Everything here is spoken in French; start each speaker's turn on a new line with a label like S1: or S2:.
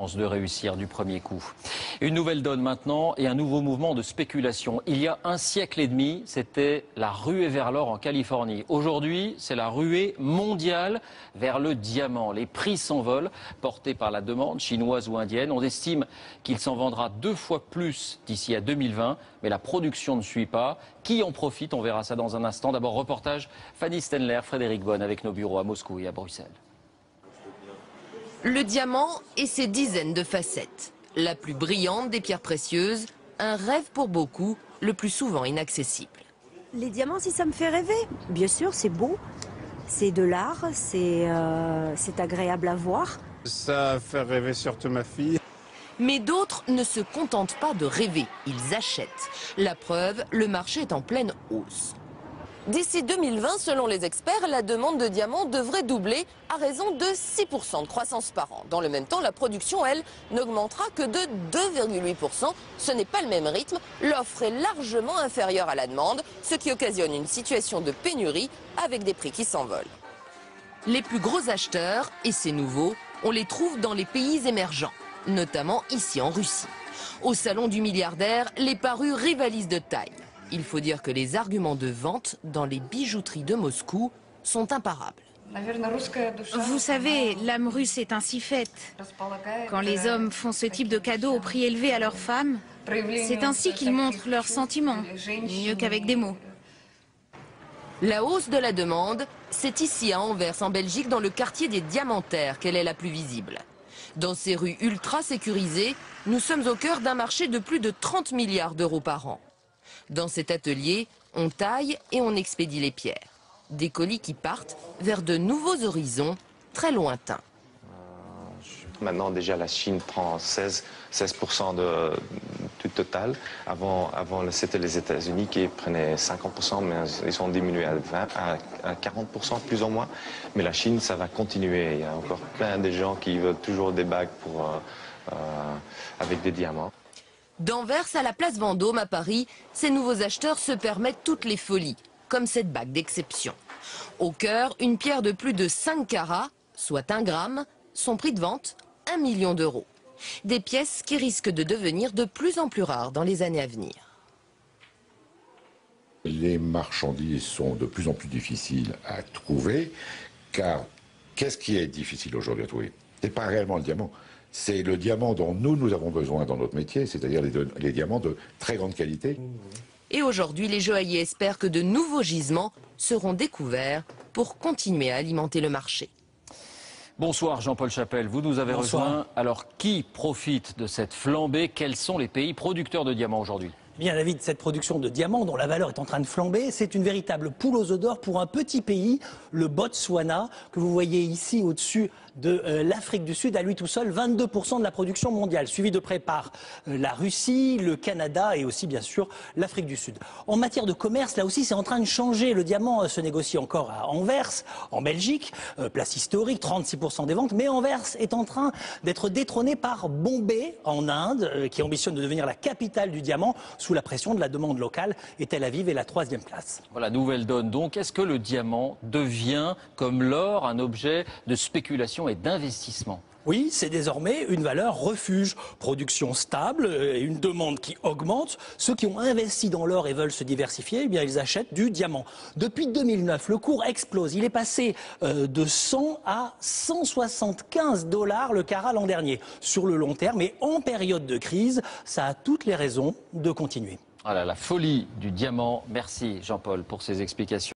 S1: De réussir du premier coup. Une nouvelle donne maintenant et un nouveau mouvement de spéculation. Il y a un siècle et demi, c'était la ruée vers l'or en Californie. Aujourd'hui, c'est la ruée mondiale vers le diamant. Les prix s'envolent, portés par la demande chinoise ou indienne. On estime qu'il s'en vendra 2 fois plus d'ici à 2020, mais la production ne suit pas. Qui en profite? On verra ça dans un instant. D'abord, reportage Fanny Stenler, Frédéric Bonne avec nos bureaux à Moscou et à Bruxelles.
S2: Le diamant et ses dizaines de facettes. La plus brillante des pierres précieuses, un rêve pour beaucoup, le plus souvent inaccessible.
S3: Les diamants, si ça me fait rêver, bien sûr, c'est beau, c'est de l'art, c'est agréable à voir.
S4: Ça fait rêver surtout ma fille.
S2: Mais d'autres ne se contentent pas de rêver, ils achètent. La preuve, le marché est en pleine hausse. D'ici 2020, selon les experts, la demande de diamants devrait doubler à raison de 6% de croissance par an. Dans le même temps, la production, elle, n'augmentera que de 2,8%. Ce n'est pas le même rythme. L'offre est largement inférieure à la demande, ce qui occasionne une situation de pénurie avec des prix qui s'envolent. Les plus gros acheteurs, et c'est nouveau, on les trouve dans les pays émergents, notamment ici en Russie. Au salon du milliardaire, les parures rivalisent de taille. Il faut dire que les arguments de vente dans les bijouteries de Moscou sont imparables.
S5: Vous savez, l'âme russe est ainsi faite. Quand les hommes font ce type de cadeaux au prix élevé à leurs femmes, c'est ainsi qu'ils montrent leurs sentiments, mieux qu'avec des mots.
S2: La hausse de la demande, c'est ici à Anvers, en Belgique, dans le quartier des Diamantaires, qu'elle est la plus visible. Dans ces rues ultra sécurisées, nous sommes au cœur d'un marché de plus de 30 milliards d'euros par an. Dans cet atelier, on taille et on expédie les pierres. Des colis qui partent vers de nouveaux horizons très lointains.
S6: Maintenant, déjà, la Chine prend 16% du total. Avant c'était les États-Unis qui prenaient 50%, mais ils ont diminué à 40%, plus ou moins. Mais la Chine, ça va continuer. Il y a encore plein de gens qui veulent toujours des bagues avec des diamants.
S2: D'Anvers à la place Vendôme à Paris, ces nouveaux acheteurs se permettent toutes les folies, comme cette bague d'exception. Au cœur, une pierre de plus de 5 carats, soit 1 gramme, son prix de vente, 1 million d'euros. Des pièces qui risquent de devenir de plus en plus rares dans les années à venir.
S7: Les marchandises sont de plus en plus difficiles à trouver, car qu'est-ce qui est difficile aujourd'hui à trouver? Ce n'est pas réellement le diamant. C'est le diamant dont nous avons besoin dans notre métier, c'est-à-dire les diamants de très grande qualité.
S2: Et aujourd'hui, les joailliers espèrent que de nouveaux gisements seront découverts pour continuer à alimenter le marché.
S1: Bonsoir Jean-Paul Chapelle, vous nous avez rejoint. Alors qui profite de cette flambée? Quels sont les pays producteurs de diamants aujourd'hui?
S8: Bien, David, cette production de diamants dont la valeur est en train de flamber, c'est une véritable poule aux œufs d'or pour un petit pays, le Botswana, que vous voyez ici au-dessus de l'Afrique du Sud, à lui tout seul, 22% de la production mondiale, suivi de près par la Russie, le Canada et aussi bien sûr l'Afrique du Sud. En matière de commerce, là aussi c'est en train de changer. Le diamant se négocie encore à Anvers, en Belgique, place historique, 36% des ventes, mais Anvers est en train d'être détrôné par Bombay en Inde, qui ambitionne de devenir la capitale du diamant sous la pression de la demande locale, et Tel Aviv est la 3e place.
S1: Voilà, nouvelle donne donc. Est-ce que le diamant devient, comme l'or, un objet de spéculation et d'investissement?
S8: Oui, c'est désormais une valeur refuge. Production stable et une demande qui augmente. Ceux qui ont investi dans l'or et veulent se diversifier, eh bien, ils achètent du diamant. Depuis 2009, le cours explose. Il est passé de 100 à 175 $ le carat l'an dernier. Sur le long terme et en période de crise, ça a toutes les raisons de continuer.
S1: Voilà, la folie du diamant. Merci Jean-Paul pour ces explications.